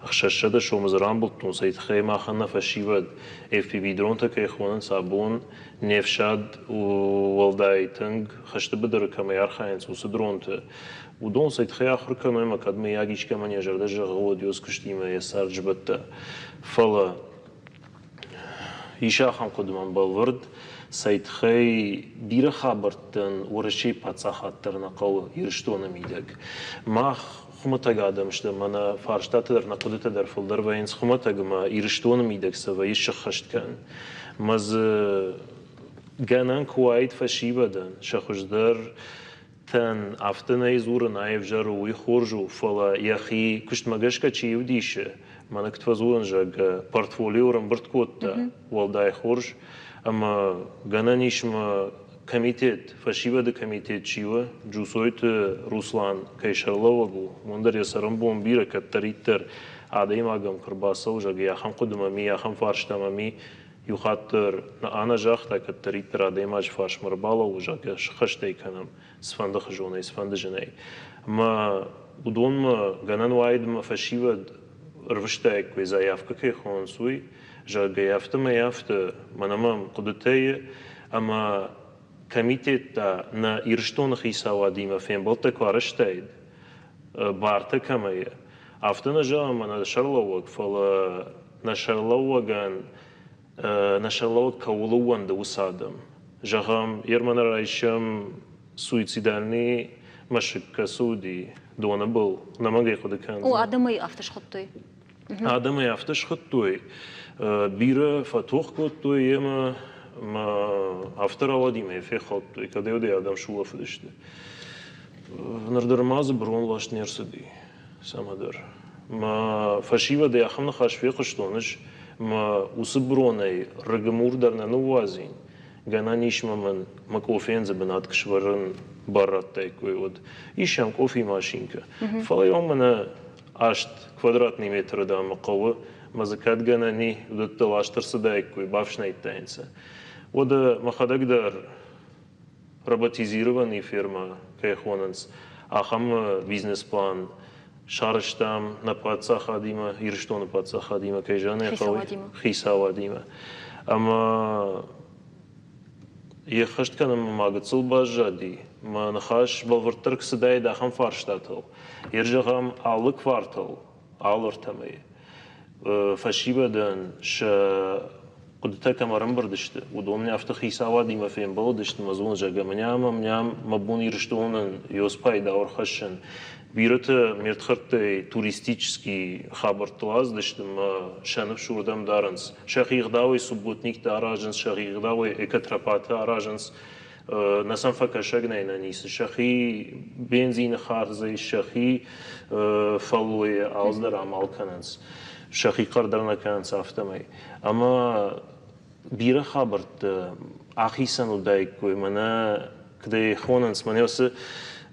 أخششة شو مزرعة بلطون سيتخيل ما خلنا فشيود FPV درون تكي خوانن صابون نفشاد ووالداي تنگ خشت بدر كما يارخاين سوس درون ت ودون سيتخيل آخر كما ما قد ما ياجيش كما يجرد جغو ديوس كشتيما يسار جبت فلا يشاخم قدمان بالورد سایتخی بیره خبرتن ورشی پاتساخت نقاو یرشتون میدگ ما خمتا قادم شده من فارشتات در نقدت در فلدر و اینس خمتا ما یرشتون میدگ سوایی شخشت کن مز جنان کوایت فشی بدن شخص در تن افتنای زور نایف جروی خورجو فلا یخی کشت مگش که چی ودیشه من کت فزون جگ پورتفولیو رم برد کوتا والدای خورج اما جنانیش ما کمیتت فشی بده کمیتت چیوه جوسویت روسلان کیشرلوگو مندر یسرم بوم بیره کتریتر عادی ماگم کرباسو جگ یا خم قدممی یا خم فارشتممی يخاطر أنا جاختا كتريد برادي ماج فاش مربالة وجاك خشتي كنم سفند خجوني سفند جناي ما بدون ما جنان وايد ما فشيود رفشتاك وإذا يافك كي خونسوي جاك يافت ما يافت ما نمام قدتي أما كميتة نا يرشتون خيسا واديما فين بلتك وارشتايد بارتك كمية أفتنا جا ما نشرلوك فلا نشرلوكان نشالوت كولوان دوسادم جهم يرمن رايشم سويتسيدالني مشك سودي دونبل نماغي خود كان
وآدمي أفتش خطوي
آدمي أفتش خطوي بيرة فتوخ خطوي يما ما أفتر أودي ما في خطوي كده يودي آدم شو أفدشته نردر ماز برون لاش نيرسدي سامدر ما فشيبة دي أخمنا خاش في قشتونش ما وسبروني رجمور درنا نوازين جانا نيشما من مكوفين زبنات كشورن برا تايكوي ود يشام كوفي ماشينكا فلا يوم أنا عشت كوادراتني متر دا مقوى مزكات جانا ني ودت لاشتر صدايكوي بافش نايتاينسا ودا ما خدك دار роботизированный фирма كيخوننس أخم بيزنس بلان شارشتام نپاتسا خادیمه ایرشتون نپاتسا خادیمه که جانه قوی خیسا وادیمه اما یه خشت کنم ماگتسل باجادی ما نخاش بالورترک سدای داخم فارشتاتل یرجعم آل کvartal آلورتمه فشی بدن ش قدرت کمرم بردشته و دومنی افت خیسا وادیمه فیم بودشت مزون جگه منیام مبون ایرشتونن یوسپای داور خشن بيرت ميرتخرت туристический خبر طلاز دشتم شنف شوردم دارنس شقيق داوي سبوتنيك داراجنس شقيق داوي اكترابات داراجنس نسان فكر شغنينا نيس شقي بنزين خارزي شقي فلوي آزدر عمال كننس شقي قردرنا كننس افتمي اما بيره خبرت اخي سنو دايك منا كده خوننس منيوس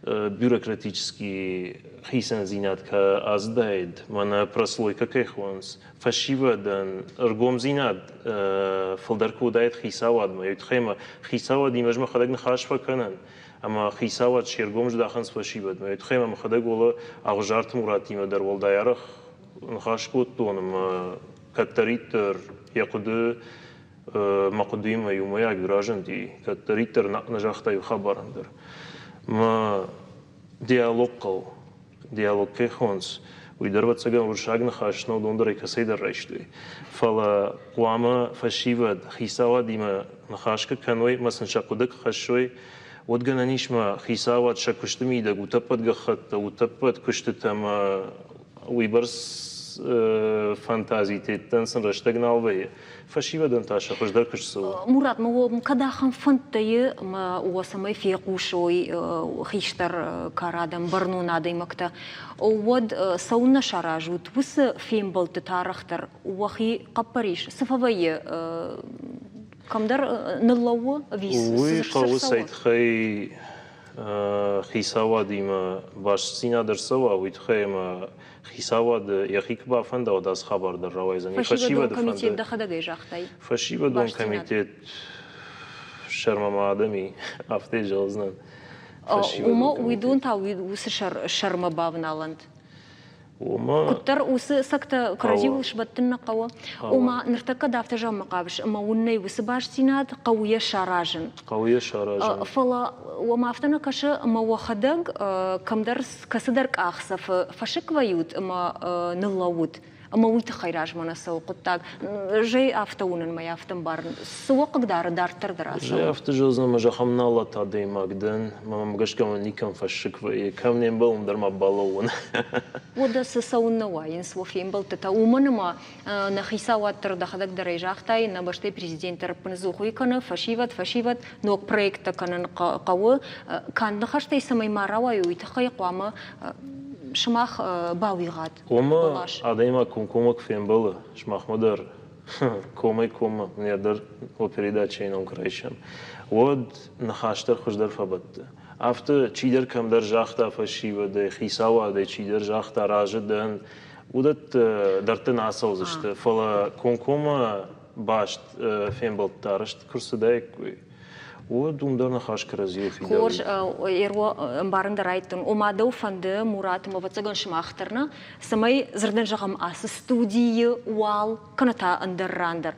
бюрократический хисен зинат ка аздайд мана прослойка кехонс фашивадан аргом зинат филдерку дайд хисавад ма ютхема хисавад имажма хадаг нахашфа канан ама хисавад шергом ждаханс фашивад ма ютхема махадаг вола агжарт муратима дар вол даярах нахашкут тонам каттаритер якуд мақдима юмая гражданди каттаритер нажахтай хабарандер ما ديالوج كيخونس ويدربت سجن ورشاقنا خاشنا ودوندري كسيد الرئيشتوي فلا قواما فشيفد خيساوا ديما نخاشك كانوي مثلا شاقودك خشوي ودغنانيش ما خيساوا شكشتمي دغ وتبت غخت وتبت كشتتما ويبرس فانتازي تنسن رشتغنا وي فشيفد انت شخص در كشسو
مراد ما كدا خم فنتي ما وسمي في قوشوي خيشتر كارادم برنو نادي مكتا ود سونا شراجوت وس فيم بلت تارختر وخي قبريش صفوي كم در نلو فيس
وي قوس سيد خي خيساوا ديما باش سينا درسوا ويتخيما خيساواد يخيك بافندا وداس خبر در روایزنی
فشیبه دون کمیته دخده گیجاختی
فشیبه دون کمیته شرم ما آدمی افته جازنن
وما ويدون تا ويس شرم بافنالند
وما
كتر وس سكت كراجيوش بتنا قوة وما نرتقى دافت جام مقابش أما وني وسباش سينات قوية شراجن فلا وما أفتنا كش ما وخدق كم درس كسدرك أخسف فشك ويود أما نلاود أما ويت خيراج من السوق التاج جاي أفتون ما يفتن بارن سوق دار تردراسة
جاي أفتجوزنا ما جخمنا الله تادي مقدن ما مقش كمان نيكم فشك في كم نبلهم در ما بالون
وده سسون نواين سوفين بلتتا ومن ما نخيسا تردخدك درجاختاي نبشتي بريزيدنت ربنزوخوي كنا فشيفت نوك بريكت كنا قوة كان دخشتي سمي مراوي ويتخيق وما شماخ باويغات
وما عديما كومك فين بله شماخ مدر كومي نيدر وبريداتشين وكريشم ود نخاشتر خوش در فبد افته چیدر کم در جاختا فشیو ده خیساوا ده چیدر جاختا راجد دهن ودت درت ناسوزشت فلا كوما باشت فين بلتارشت كرس دايك ودوم درنا خاش كرازيو في داوي
كورش يرو مبارن درايتن وما دو فند مرات مبتغن شماخترنا سمي زردن جغم اس ستودي وال كنتا اندر راندر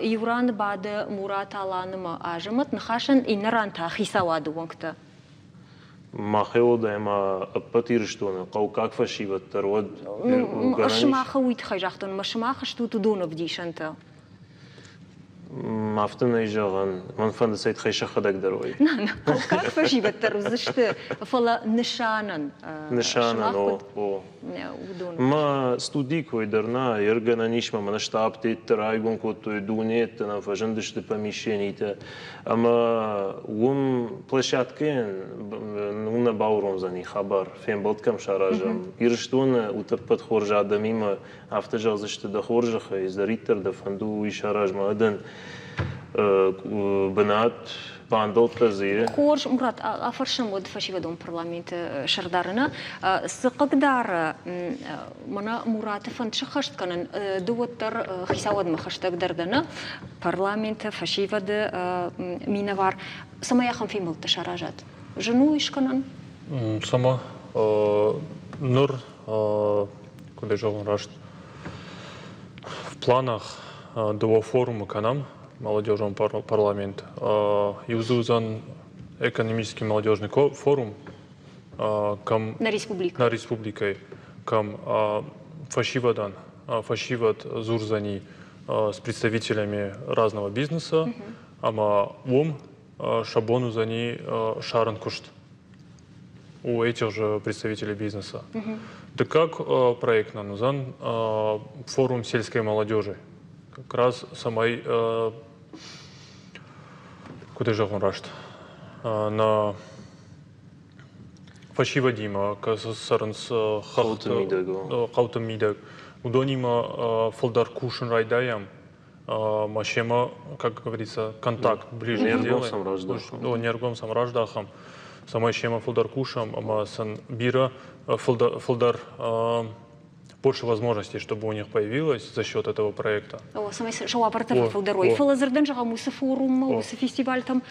يوران بعد مرات علان ما اجمت نخاشن انران تا خيساوا دوونكتا
ما خيو دايما ابتيرشتون قو كاك فشيبت ترود
شما خويت خجاختن ما شما خشتو تدون بديشنتا
ما فتن يجاغن من فند سيد خيشة خدك دروي
نعم كاك فشي بترزشت فلا نشانن
او ما ستوديكو يدرنا يرجنا نيش ما نشتابتي ترايغون كوتو يدونيت انا فجندش помещений اما وم площадкин نونا باورом за них хабар фем болткам шаражам ирштуна утапат хоржада мимо автожазышты да хоржаха издариттер да фанду и шараж мадан بنات باندوت تزيه
خورج مرات افرشم ود فشي بدون برلمانت شردارنا سقق دار منا مرات فن شخشت كان دوتر خيساود مخشتك دردنا برلمانت فشي ود مينوار سما يخم في ملت شراجات جنو ايش كانن
سما نور куда жовн рашт в планах до форума канам молодежный парламент юзузан экономический молодежный форум
на
республикой кам фашиват зурзани с представителями разного бизнеса ама шабону зани шаран кушт у этих же представителей бизнеса. Да как проект нанузан форум сельской молодежи как раз самой куда же он рашт на фашива дима касарнс хаутамидаг удонима фолдар кушен райдаям машема как говорится контакт ближе делаем нергом самраждахам самой шема фолдар кушам ама сан бира фолдар больше возможностей, чтобы у них появилось за счет этого проекта.
Самый шоу апартер фолдерой. Фолазерден жага мусы форум, мусы фестиваль там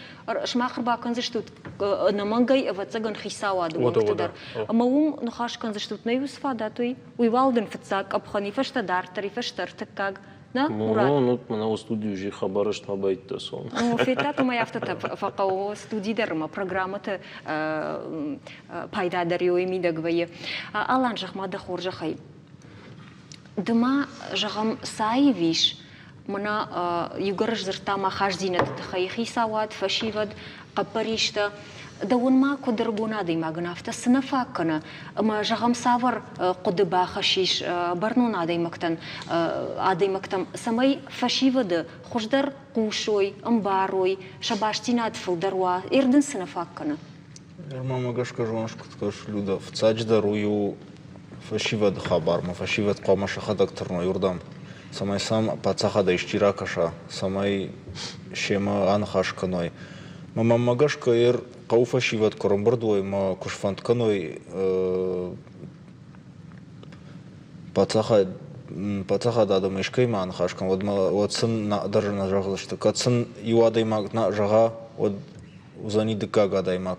шмахр бакан заштут на мангай вацаган хисава дуктадар. Маум нахаш кан заштут на юсфа да той уйвалден фцак абхани фашта дар тарифаштар такаг. Да, Мурат.
Ну, на студию же хабараш на байт сон.
Ну, фетат у меня автота факао студии дерма программа-то пайда дарю и мидагвае. Алан жахмада хоржахай. Дма жагам сайвиш мана югарш зертама хаждинат тхайхи сават фашиват قبريشتا دون ما قدر بنادي ما جنافتا سنفاكنا ما جغم سافر قد باخشيش برنون عادي مكتن عادي مكتم سمي فشيفد خجدر قوشوي امباروي شباشتينات فلدروا إردن سنفاكنا
ماما قاش كجوانش كتكاش لودا فتاج دارو فشيفد خبر ما فشيفد قامش خدك ترنا يردم سمي سام باتساخدا اشتراكشا سمي شيما انخاش كنوي ماما ماغاشكا эр قوفشيفد كرمبردوي ما كشفانت كنوي باتساخا دا مشكاي ما انخاشكن вот сын даже на жагы что катсын юадой маг на жага вот узани дыка гадай маг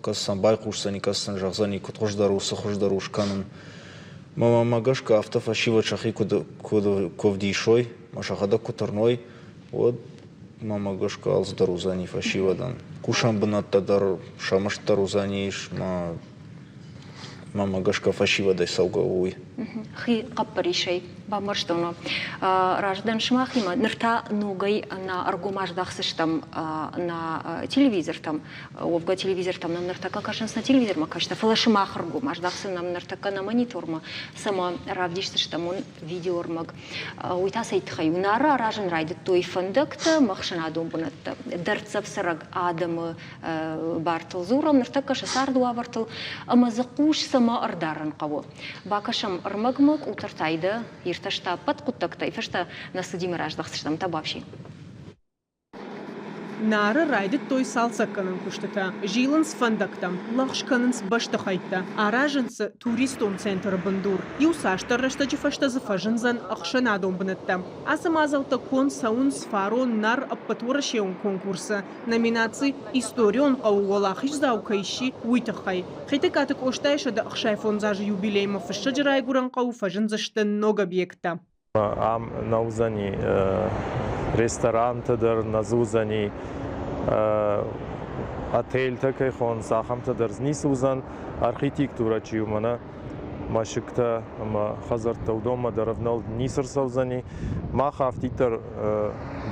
касан байкушсани касан жагзани кутхождару сахождарушканын мама магашка автофашива чахи ковдишой машахада куторной вот мама гашка алздару зани фашивадан кушам бынатта дар шамаштару заниш ма мама гашка фашива дай саугауи.
خي قبري شيء بمرشتونه راجدن شماخيما نرتا نوغي на аргумаш дахсыштам на телевизор там овга телевизор там нам нартака кашанс на телевизор макашта флешмах аргумаш дахсын нам нартака на мониторма сама равдиштам он видеормаг уйта сайт хаюнара ражен райд той фандакта махшана домбунат дартсав сараг адам бартл зурам нартака шасарду авартл амазакуш сама ардаран qawo бакашам армагмак утартайда ирташта подкуттакта ифашта насадим раждахсыштам табавши
Нары райды той салсакканын куштата, жилынс фандактам, лахшканынс баштахайтта, аражынсы туристон центр бандур. Юсаштар раштаджифашта зафажынзан ахшанадон бнаттам. Асамазалта кон саунс фарон нар аппатурашеон конкурса. Номинации историон ауалахиш заукайши уйтахай. Хитекатык оштайша да ахшайфон зажи юбилейма фашаджарай гуран кау фажынзашта ног объекта.
Am nauzani restorantadır, nazuzani oteltaki xon sahamtadır. Nisuzan arxitektura çiyumana maşıkta ama hazırta udoma daravnal nisır savzani ma haftitır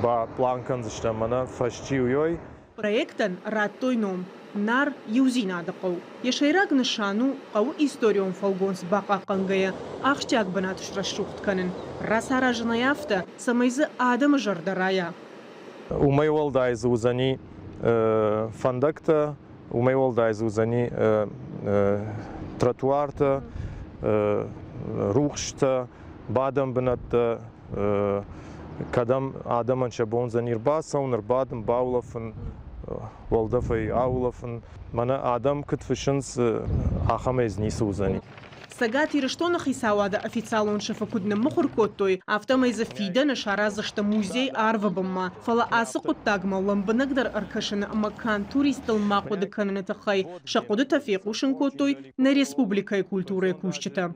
ba plankan ziştamana faşçiyuyoy.
Проектан раттойном нар юзинада қау. Ешайраг нышану қау историон фалгонс бақа қангая ақчак банатыш расшухтканын. Расара жынаяфта самайзы адам жардарая.
Умайвалдай зузани фандакта, умайвалдай зузани тротуарта, рухшта, бадам банатта, кадам адаман шабонзан ирбаса, унарбадам баулафын, Валдафай аулафын, мана адам кытфышынс ахамез нисузани.
Сагат ирыштонах исауада официалон шафакудна мухуркоттой, автомайза фида на шаразашта музей арвабамма, фала асы куттагма ламбанагдар аркашына макан туристал мақуды кананатахай, шақуды тафиқушын коттой на республикай культуры кушчета.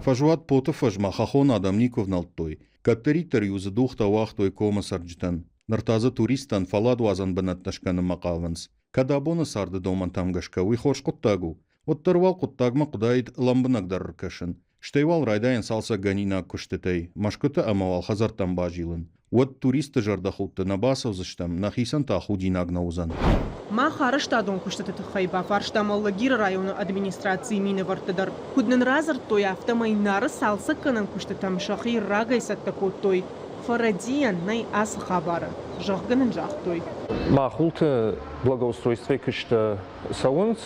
Фажуат пота фажма хахон адам ников налтой, каттеритер юза духта вахтой кома сарджитан. Нартаза туристан фаладуазан банатташканы мақаванс. Кадабона сарды доман тамгашка уйхош куттагу. Оттарвал куттагма кудайд ламбанагдар ркашын. Штейвал райдайын салса ганина куштетей. Машкыта амавал хазартан бажилын. Вот туристы жардахулты набасов заштам нахисан тахудинаг наузан.
Ма харыштадон куштетет хайба фарштамалла гир району администрации мины вартыдар. Куднын разыр той автомайнары салса канан куштетам шахи рагайсатта коттой. Фарадиян най ас хабара. Жахганын жахтой.
Махулты благоустройстве кышта саунц,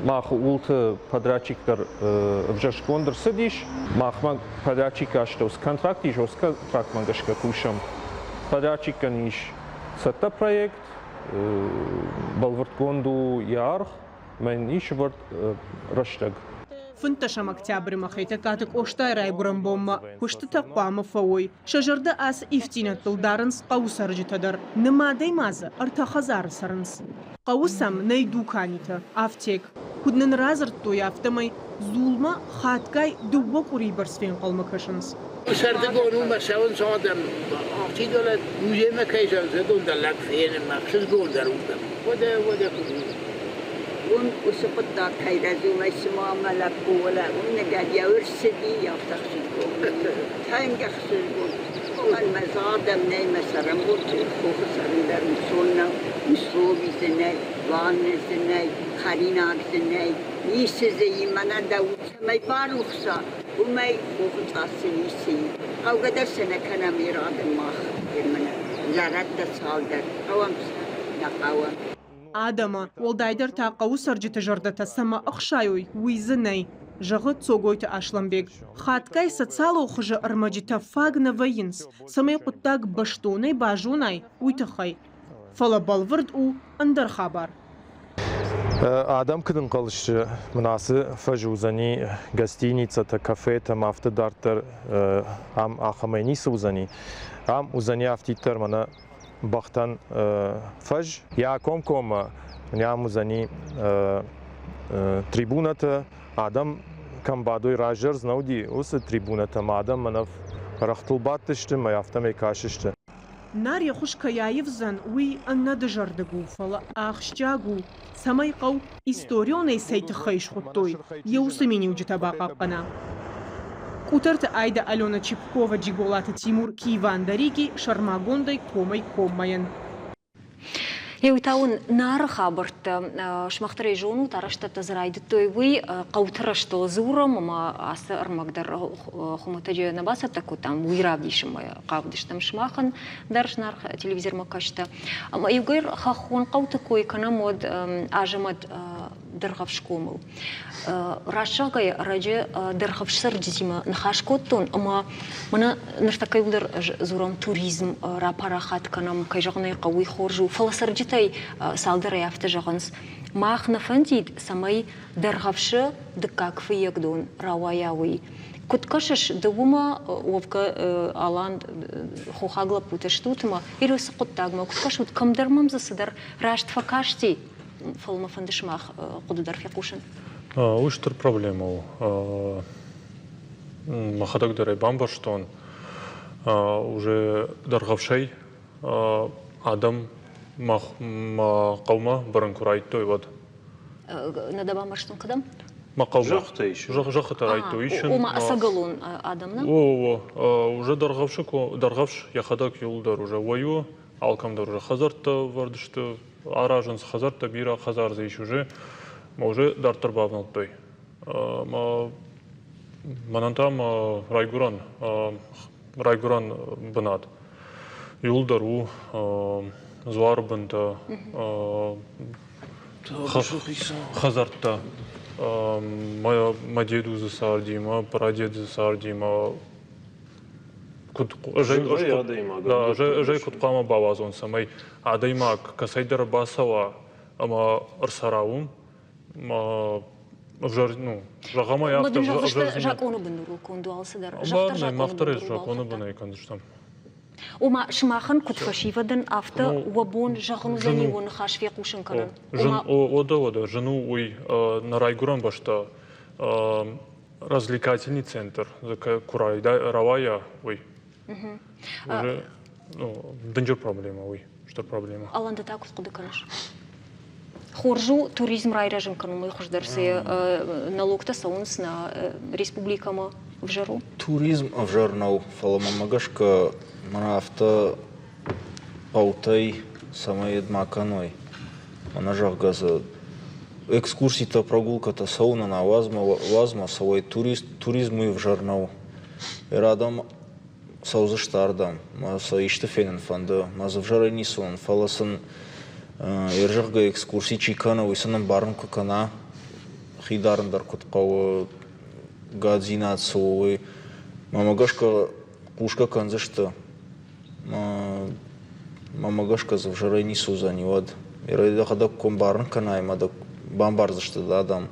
махулты подрядчиктар вжашкондыр сидиш, махмаг подрядчика что с контракти жос контракт магашка кушам. Подрядчика ниш сатта проект, балвартконду ярх, мен ниш варт раштаг.
Фынташам октябрь махайта катык оштай райбурам бомма, кушты тақпамы фауой. Шажырда ас ифтинат тылдарынс қаусаржитадар. Нымадай мазы артахазар сарынс. Қаусам найду канита, афтек. Куднын разыр той автомай зулма хаткай дубба курибарсфен қалмакашынс.
Сарды гону масавын садам. Ахти долат музейма кайсан задун далак фейн мақсыз голдарудам. Вода куду.
اون وسقط دا كيرازو ما يسمع ملك ولا ونقعد يورسدي يفتخشكو تانجا خسركو المزاد مني مثلا قلت خوف سرندر مسولنا مسلوبي زناي وان زناي خريناك زناي نيس زي منا داود ما يبارو خسا وما يخوف تصني سي او قدر سنه كان ميراد الماخ منا زارت صالدر قوام نقاوم
Адама, олдайдер тақау сарджита жардата сама ақшайой, уизынай. Жағы цогойты Ашламбек. Хаткай социал оқыжы армаджита фагна вайынс. Самай құттаг баштонай бажунай, уйтахай. Фала балвырд у андар хабар.
Адам кыдын қалышы мынасы фажузани гостиницата, кафета, мафтадартар, ам ахамайни сузани. Ам узани афтитар мана бахтан фаж. Я кома няму зани трибуната Адам кам бадой ражер знауди усы трибуната Адам манав рахтулбаттышты, маяфтаме кашышты.
نار يخش كيايف زن وي أن دجردقو فلا أخشجاقو سمايقو إستوريوني سيت خيش خطوي يوسميني وجتباقا قنا كوترت أيدا ألونا تشيبكوفا جيغولات تيمور كيفان داريكي شرماغوندي كومي كوماين
يوتاون نار خابرت شمخت ريجونو تارشت تزرايد تويوي قوترشت زورم ما أسر مقدر خمتجي نباسة تكوتام ويرابديش ما قابدش تمشماخن درش نار تلفزيون مكاشتا ما يغير خاخون قوتكوي كنا مود أجمد درغف شكومو راشاقي راجي درغف سرجتيما نخاشكوتون أما منا نرتكي ودر زورم توريزم راباراخات كنا كيجغني قوي خورجو فلسرجتي سالدر يافت جغنس ماخ نفنديد سماي درغفش دكاك في يقدون رواياوي كنت كشش دوما وفق алан خوخاغلا بوتشتوتما إيروس قطاغما كنت كش كم درمم زسدر راشت فكاشتي فلما فندش ماخ قدر في قوشن
وش проблему ما خدك دري бамбарштон уже даргавшай адам ما قومه برنكورايت توي ود
ندبا مرشتون قدم
ما قومه
جختيش
جخت رايتو يشن
وما سقلون آدمنا
уже даргавш я خدك يولدر уже вою алкамдар уже хазарта вардышты аражынс хазарта бира хазар зейш уже ма уже дартыр бавнал той ма манантам райгуран бынат юлдару зварбында хазарта ма деду засардима прадед засардима жай кутқама бавазон самай адаймак касайдар басава ама арсараум ма жағама яфта
жакону бындыру кондуалсыдар
жақтар мақтар жакону бына икандыштам
وما شماخن كنت فشيفدن أفتا وبون جغنو زني ونخاش في قوشن كرن
ода жену уй на райгуран башта развлекательный центр курай равая уй уже дынжыр проблема уй что проблема
аланда так куды караш хоржу туризм райражын кану мы хождерсе налогта саунс на республикама в жару
туризм в жарнау фаламамагашка марафта паутай самоед маканой она жағгазы экскурсията прогулката сауна на вазма савой туризм и в жарнау радам саузыштардам маса ишті фенен фанды мазы в жарани сон фаласын ержағға экскурсия чикана уйсанын барын кукана хидарындар кутқауы гадзинат суы мамагашка кушка канзышты мамагашка в жарани сузани вад ирайда хадак ком барын канай мадак бамбарзышты да адам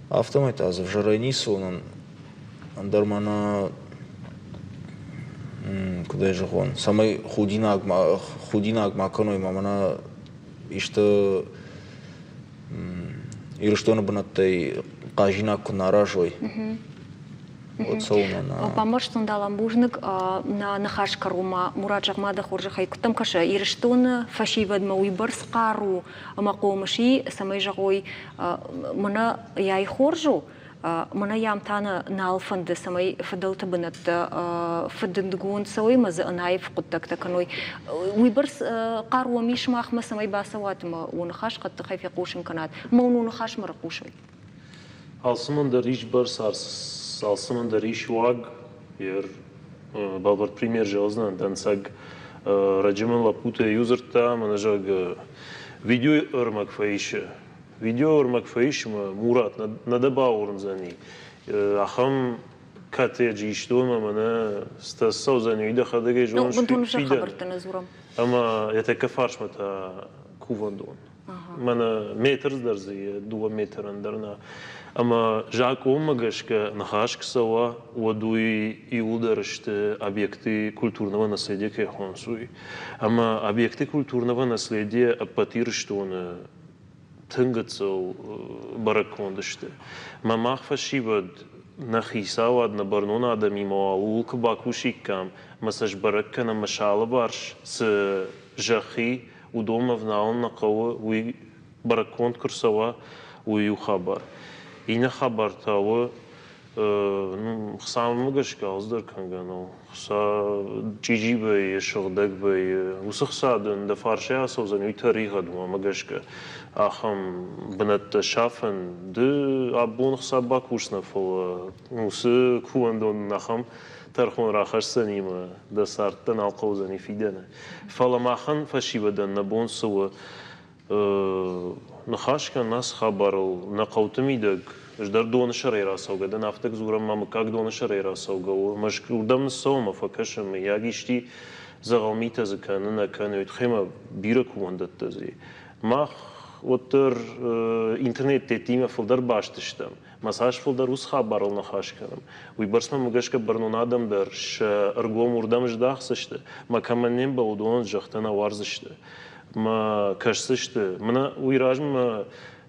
автомат аз в жарани сонын андармана куда же он самый худинаг маканой мамана ишты или что он бнатей кажина кунаражой вот сауна на
помощь далам бужник на нахашка рума мурат жагмада хоржа хайкутам каша ирштон фашивад мауибарс қару мақомыши самай жагой мына яй хоржу мына ямтаны налфанды самай фадалта бынат фадындгун сауй мазы анаев куттакта каной уибарс қару мишмахма самай басаватма унахаш катты хайфи қушын канат мауну нахаш мара қушой
алсымында риш бар алсымында риш ваг ер балбар пример желзнан дансаг раджиман лапута юзерта манажаг видео örmek фаиша видео örmek фаиша мурат надеба урнзани ахам катеджи иштома мана стасау зани ида хадага жон
шпида
ама ятакафарш мата кувандон мана метр дарзи 2 метр андарна ама жак омагашка нахашк сава водуи и ударышты объекты культурного наследия кехонсуи ама объекты культурного наследия апатир что он тынгацау баракондышты мамах фашивад نخيسا نبرنون آدمی معاول که باکوشی کم مساج برک کنم مشال بارش س جخی و دوم افناون نقوه وی برکوند کرسوا ویو خبر این خبر تاو خسام مگش کاز در کنگانو خسا جیجی بی شغدک بی وسخسا دن دفارشه اسوزن وی تاریخ دوم مگش که آخم بنت شافن د ابون خسا باکوش نفل موس کواندون نخم ترخون راخش سنیم دسارتن القوزنی فیدنه فلا ماخن فشی بدن نبون سو نخاش کن ناس خبرو نقوتمی دگ در دون شرای راسوگه دن افتک زورم ما مکاک دون شرای راسوگه و مشکل دم نسوم فکشم یاگیشتی زغمی تزکنه نکنه خیمه بیره کواندت تزی ما وتر اینترنت تیم فولدر باشتشتم مساج فولدر وس خبرل نخاش کنم وی برسم مگش که برنون آدم درش ارگو مردمش داخسشته ما کمنیم با ودون جختنا وارزشته ما کشسشته منا وی راجم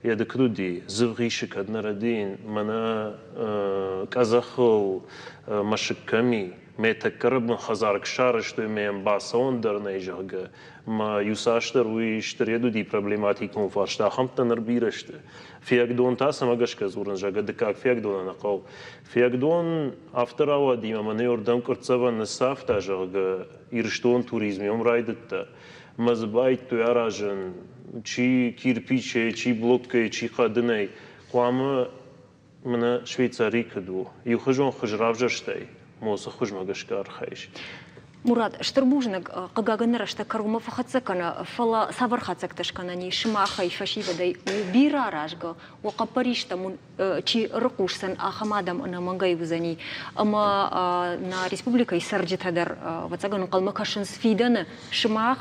يدكرو دي زغيش كدنا ردين منا كازخو مشكمي ما تقرب من خزارك شارش تو ميم باسون در نيجاگه ما يوساشتر ويشتر يدو دي проблематيك مفارشتا هم تنربيرشت فيك دون تاسم اگش كزورن جاگه دكاك فيك دون نقو فيك دون افتر اوا دي ما نيور دم كرتسوا نسافتا جاگه يرشتون توريزميوم رايدت مزبايت تو ياراجن چی کیرپیچه چی بلوکه چی قدنه قوام من شویتزاری کدو یو خجون خجراوجشتای موسى خج مگشکار خیش
مراد شتربوجنك قاقنا رشتا كروما فخاتسكنا فلا صبر خاتسكتشكناني شما خايفة شي بداي وبيرا راجغا وقبريشتا من چي رقوشسن آخمادم انا منغاي وزاني اما نا ريسبوبليكا يسرجت هدر واتساقن قلما كاشنس فيدن شما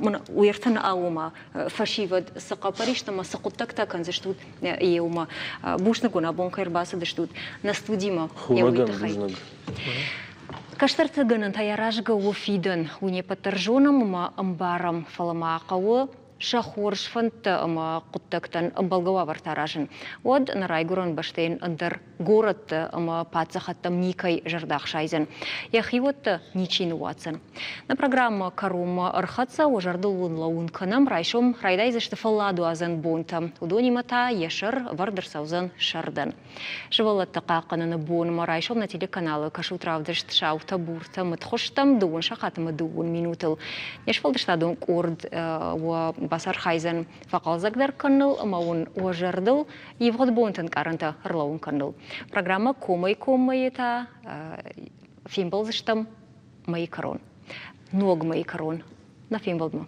من ويرتن اوما فشيفد سقبريشتا ما سقطتكتا كان زشتود يوما بوشنكونا بونكير باسا دشتود نستوديما
خولغان بوشنك
Каштарты гынын таяражга уфиден уне паттаржоном ма амбарам фаламақауы шахорш фанты ма куттактан амбалгава вартаражын. Од нарайгуран баштейн андыр город ма пацахаттам никай жардах шайзен. Яхивот ничин уатсын. На программа Карума архатса ожардылын лаун канам райшом райдайзышты фалладу азан бонтам. Удонимата ешыр вардырсаузан шардын. Живалатты қақынаны бонма райшом на телеканалы кашутравдышт шаута бурта мытхоштам дуын шақатымы дуын минутыл. Нешфалдыштадың орд басар хайзен фақалзагдар каныл маун ожардыл евғод бонтын карынта ырлауын каныл. Программа комай это фимбалзыштам майкарон. Ног майкарон. На фимбалдма.